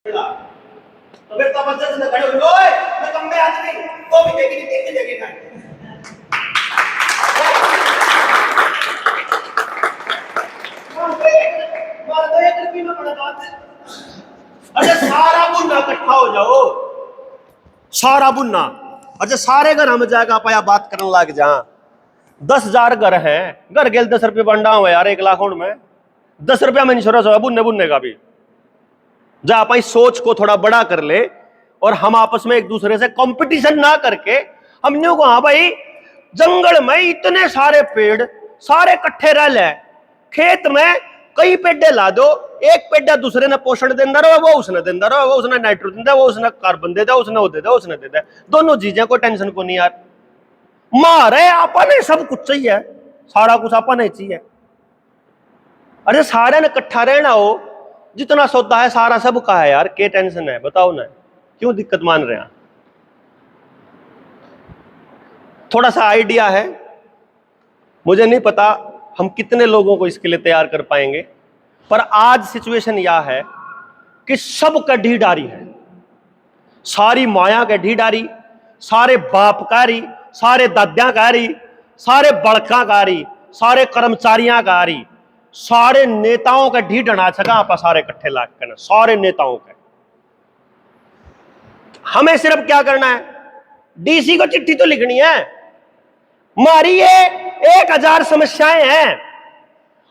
तो फिर तो अपन से खड़े हो गए मैं कम में आदमी वो भी देगी नहीं देगी देगी ना मार दो एक रुपये में पड़ा बात है। अरे सारा बुन्ना इकट्ठा हो जाओ सारा बुन्ना अच्छा सारे घर हम जाएगा पाया बात करने लग जा 10,000 घर है घर गेल 10 रुपये बंडा हुआ यार 1 लाख में 10 रुपया में इंश्योरेंस होगा बुन्ने बुन्ने का भी जा आप सोच को थोड़ा बड़ा कर ले और हम आपस में एक दूसरे से कंपटीशन ना करके हमने कहा भाई जंगल में इतने सारे पेड़ सारे इकट्ठे रह ले खेत में कई पेड़े ला दो एक पेड़ा दूसरे ने पोषण देता रहो वो उसने देता रहो वो उसने नाइट्रोजन दे वो उसने कार्बन दे दे उसने वो दे दे उसने दे दे दोनों चीजें को टेंशन को नहीं यार मारे आपने सब कुछ चाहिए सारा कुछ आपने चाहिए अरे सारे ने इकट्ठा रहना हो जितना सौदा है सारा सब का है यार क्या टेंशन है बताओ ना क्यों दिक्कत मान रहे हैं थोड़ा सा आइडिया है मुझे नहीं पता हम कितने लोगों को इसके लिए तैयार कर पाएंगे पर आज सिचुएशन यह है कि सबका ढीडारी है सारी माया के ढीडारी सारे बाप कारी सारे दाद्या कारी सारे बड़का कारी सारे कर्मचारियां कारी सारे नेताओं का ढीडना सका आप सारे इकट्ठे लाख करना सारे नेताओं के हमें सिर्फ क्या करना है डीसी को चिट्ठी तो लिखनी है मारी ये 1000 समस्याएं हैं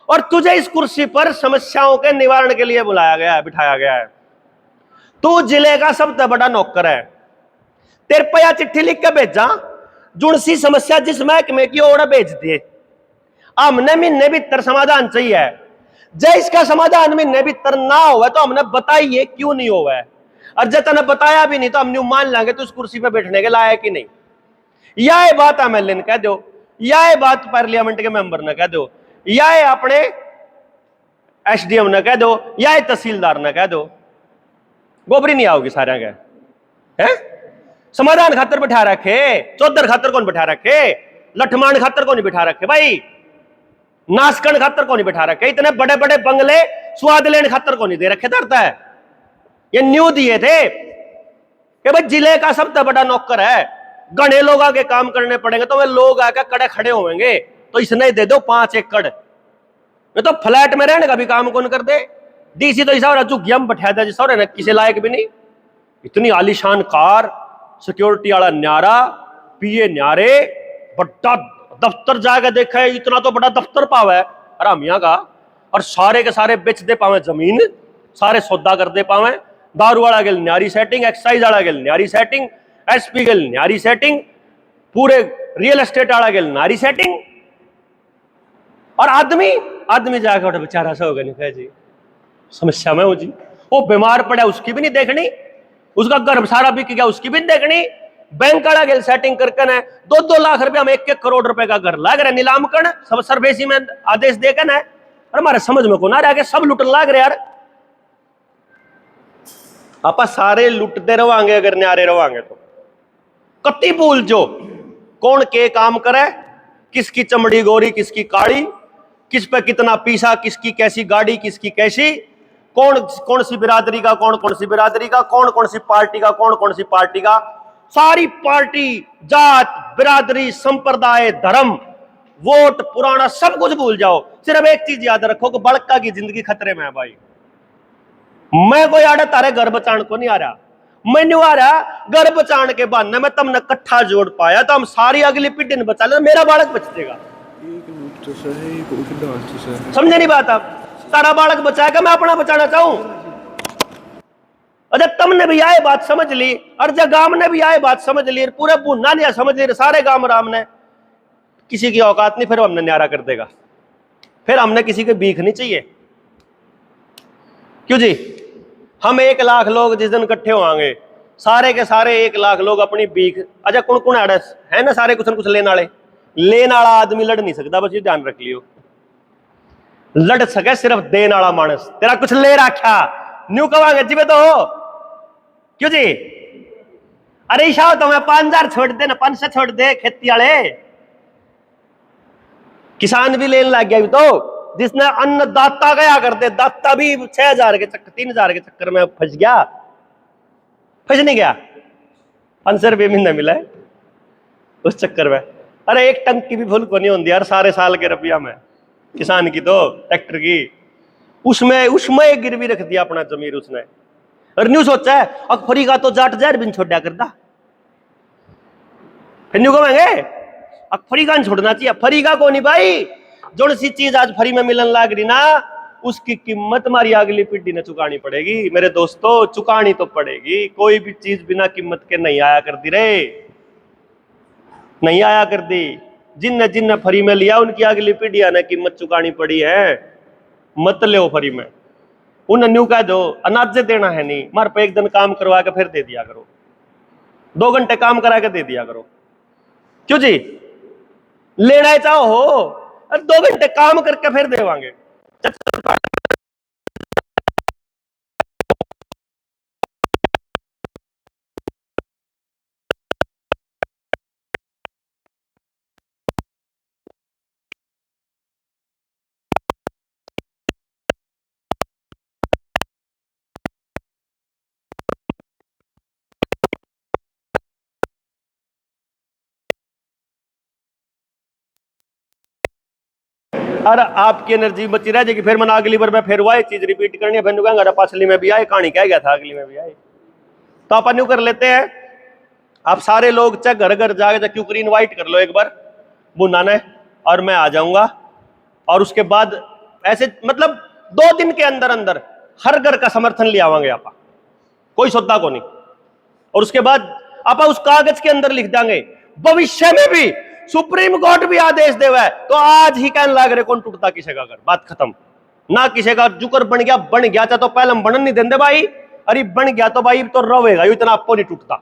और तुझे इस कुर्सी पर समस्याओं के निवारण के लिए बुलाया गया है बिठाया गया है तू जिले का सबसे बड़ा नौकर है तेरे पे चिट्ठी लिख के भेजा जुड़सी समस्या जिस महकमे की ओर भेज दिए हमने महीने भीतर समाधान चाहिए जब इसका समाधान महीने भीतर ना हुआ तो हमने बताइए क्यों नहीं हुआ है और जब तने बताया भी नहीं तो हम मान लेंगे तो उस कुर्सी पे बैठने के लायक ही नहीं यह बात एमएलए ने कह दो यह बात पार्लियामेंट के मेंबर ने कह दो यह अपने एसडीएम ने कह दो यह तहसीलदार ने कह दो गोबरी नहीं आओगी सारे के समाधान खातर बैठा रखे चौधर खातर कौन बैठा रखे लठमान खातर कौन बैठा रखे भाई नासकन खातर कौन बैठा रखे इतने बड़े बड़े बंगले स्वाद लेने खातर कौन दे रखे धरता है ये न्यू दिए थे कि भाई जिले का सबसे बड़ा नौकर है घने लोग आगे काम करने पड़ेंगे तो वे लोग आके कड़े खड़े होंगे तो इसने दे दो 5 एकड़ ये तो फ्लैट में रहने का भी काम कौन कर दे डीसी तो ऐसा झुग्गिया में बैठा था जिस ने किसी लायक भी नहीं इतनी आलीशान कार सिक्योरिटी वाला न्यारा पीए न्यारे बड़ा दफ्तर जाकर देखा है इतना तो बड़ा दफ्तर पावा है हरामिया का और सारे के सारे बेच दे पावे जमीन सारे सौदा कर दे पावे दारू वाला गेल न्यारी सेटिंग एक्साइज वाला गेल न्यारी सेटिंग एसपी गेल न्यारी सेटिंग पूरे रियल एस्टेट वाला गेल न्यारी सेटिंग और आदमी जाकर बेचारा सा होगा नहीं जी समस्या में हो जी वो बीमार पड़ा उसकी भी नहीं देखनी उसका गर्भ सारा बिक गया उसकी भी नहीं देखनी बैंक वाला गेल सेटिंग करके ना 2-2 लाख रुपया में 1-1 करोड़ रुपए का घर लाग रहा नीलाम कर सब सर्वेसी में आदेश देकर ना और हमारे समझ में को ना रहा सब लुटन लाग रहे यार आप सारे लुटते रहोगे अगर न्यारे रहोगे तो कत्ती भूल जो कौन के काम करे किसकी चमड़ी गोरी किसकी काली किस पे कितना पीसा किसकी कैसी गाड़ी किसकी कैसी कौन सी बिरादरी का कौन सी बिरादरी का कौन सी पार्टी का कौन सी पार्टी का सारी पार्टी जात बिरादरी संप्रदाय धर्म वोट पुराना सब कुछ भूल जाओ सिर्फ एक चीज याद रखो कि बड़का की जिंदगी खतरे में है भाई मैं कोई आड़े तारे घर बचाने को नहीं आ रहा मैं नहीं आ रहा घर बचाने के बहाने में तुमने इकट्ठा जोड़ पाया तो हम सारी अगली पीढ़ी ने बचा ले मेरा बालक बच देगा समझे नहीं बात आप तारा बालक बचाएगा मैं अपना बचाना चाहूं अरे तुमने भी आए बात समझ ली और जब गांव ने भी आए बात समझ ली पूरे भूना नहीं समझ ली सारे गांव राम ने किसी की औकात नहीं फिर हमने न्यारा कर देगा फिर हमने किसी के भीख नहीं चाहिए क्यों जी हम 1 लाख लोग जिस दिन इकट्ठे होंगे सारे के सारे 1 लाख लोग अपनी भीख अच्छा कौन आड़स है ना सारे कुछ न कुछ लेने वाला आदमी लड़ नहीं सकता बस ये ध्यान रख लियो लड़ सके सिर्फ देने वाला मानस तेरा कुछ ले रखा न्यू कवांगे जीवे तो हो क्यों जी अरे ईशा तो मैं 5,000 छोड़ दे ना 500 छोड़ दे खेती वाले किसान भी लेने लग गया तो जिसने अन्नदाता गया करते दाता भी 6,000 के चक्कर 3,000 के चक्कर में फंस गया फंस नहीं गया, 500 रुपये महीना मिला है उस चक्कर में। अरे एक टंक की भी भूल को नहीं होती यार सारे साल के रुपया में, किसान की तो ट्रैक्टर की, उसमें उसमें एक गिरवी रख दिया अपना जमीर उसने। और न्यू सोचा है अखफरी का तो जाट जहर बिन छोड़ा करता, फिर न्यू कहेंगे अखफरी का छोड़ना चाहिए। फरी का को नहीं भाई, जो सी चीज आज फ्री में मिलन लाग रही ना, उसकी कीमत हमारी अगली पीढ़ी ने चुकानी पड़ेगी मेरे दोस्तों, चुकानी तो पड़ेगी। कोई भी चीज बिना कीमत के नहीं आया करती रे, नहीं आया करती। जिनने जिनने फ्री में लिया उनकी अगली पीढ़ियां ने कीमत चुकानी पड़ी है। मत लो फ्री में, उन्हें न्यू कह दो अनाज देना है नहीं, मार पे एक दिन काम करवा के फिर दे दिया करो, 2 घंटे काम करा के दे दिया करो। क्यों जी, लेना है चाहो हो, और 2 घंटे काम करके फिर देवांगे। अरे आपकी एनर्जी बची रह जाएगी, फिर मैंने अगली बार मैं फिर वही चीज रिपीट करनी है, फिर कहूंगा अरे पाछली में भी आए, कहानी कह गया था अगली में भी आए। तो अपन यूं कर लेते हैं, आप सारे लोग चाहे घर घर जाके चाहे क्यों इनवाइट कर लो एक बार बुना ने, और मैं आ जाऊंगा। और उसके बाद ऐसे मतलब 2 दिन के अंदर अंदर हर घर का समर्थन ले आवांगे आप, कोई सौदा को नहीं। और उसके बाद आप उस कागज के अंदर लिख देंगे भविष्य में भी सुप्रीम कोर्ट भी आदेश देवा तो आज ही कहने लग रहे कौन टूटता किसी का घर, बात खत्म। ना किसी का जुकर बन गया चाहे तो पहले हम बनन नहीं देंगे भाई, अरे बन गया तो भाई तो रोवेगा, इतना आपको नहीं टूटता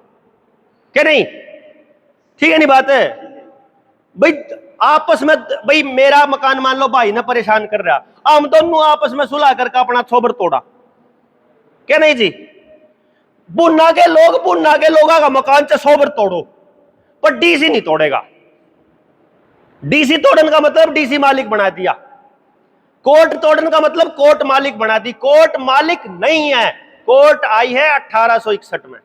क्या नहीं, ठीक है नहीं बात है भाई। आपस में भाई मेरा मकान मान लो भाई ने परेशान कर रहा, हम दोनों आपस में सुलह करके अपना छोबर तोड़ा क्या नहीं जी। बुन्ना के लोगों का मकान से सोबर तोड़ो, पर डीसी नहीं तोड़ेगा। डीसी तोड़ने का मतलब डीसी मालिक बना दिया, कोर्ट तोड़ने का मतलब कोर्ट मालिक बना दी। कोर्ट मालिक नहीं है, कोर्ट आई है 1861 में।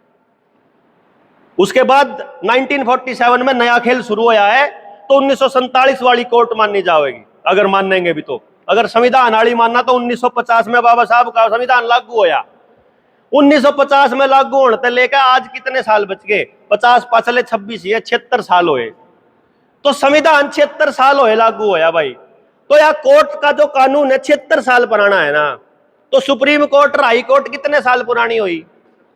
उसके बाद 1947 में नया खेल शुरू हुआ है, तो 1947 वाली कोर्ट माननी जाएगी अगर मानेंगे भी तो। अगर संविधान वाली मानना तो 1950 में बाबा साहब का संविधान लागू होया, 1950 में लागू होने से लेकर आज कितने साल बच गए, 50 पाछले 26 है 76 साल हुए, तो संविधान 76 साल हुए लागू होया भाई। तो यह कोर्ट का जो कानून है 76 साल पुराना है ना, तो सुप्रीम कोर्ट और हाई कोर्ट कितने साल पुरानी हुई,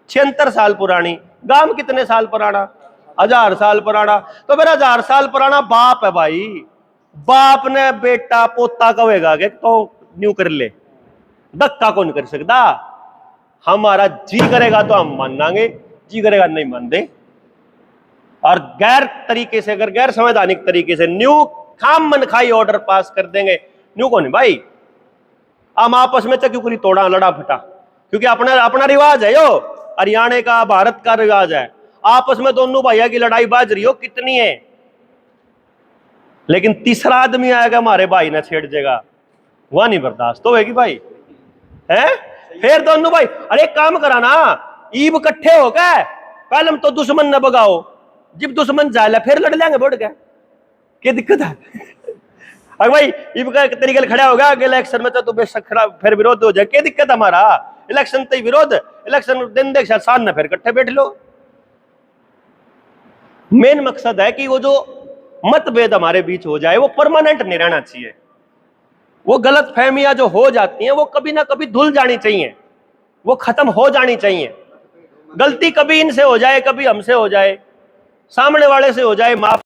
76 साल पुरानी। गांव कितने साल पुराना, 1000 साल पुराना। तो मेरा 1000 साल पुराना बाप है भाई, बाप ने बेटा पोता कहेगा कि तो न्यू कर ले, धक्का कौन कर सकता। हमारा जी करेगा तो हम मान लांगे, जी करेगा नहीं मान दे। और गैर तरीके से, अगर गैर संवैधानिक तरीके से न्यू खाम मन खाई ऑर्डर पास कर देंगे, न्यू कौन भाई। हम आपस में क्यों करी तोड़ा लड़ा फटा, क्योंकि अपना अपना रिवाज है, यो हरियाणा का भारत का रिवाज है, आपस में दोनों भैया की लड़ाई बाज रही हो कितनी है, लेकिन तीसरा आदमी आएगा हमारे भाई ने छेड़ देगा, वह नहीं बर्दाश्त होगी भाई है। फिर दोनों भाई अरे काम करा ना, ईब इकट्ठे हो गए, पहले हम तो दुश्मन न बगाओ, जब दुश्मन जाए फिर लड़ लेंगे बढ़ गए, क्या दिक्कत है। अगर भाई ईब का तरीके खड़ा होगा अगले इलेक्शन में तो बेशक खड़ा फिर विरोध हो जाए, क्या दिक्कत हमारा, इलेक्शन तो विरोध, इलेक्शन दिन देख साथ न फिर इकट्ठे बैठ लो। मेन मकसद है कि वो जो मतभेद हमारे बीच हो जाए वो परमानेंट नहीं रहना चाहिए, वो गलत फहमियां जो हो जाती हैं वो कभी ना कभी धुल जानी चाहिए, वो खत्म हो जानी चाहिए। गलती कभी इनसे हो जाए, कभी हमसे हो जाए, सामने वाले से हो जाए, माफ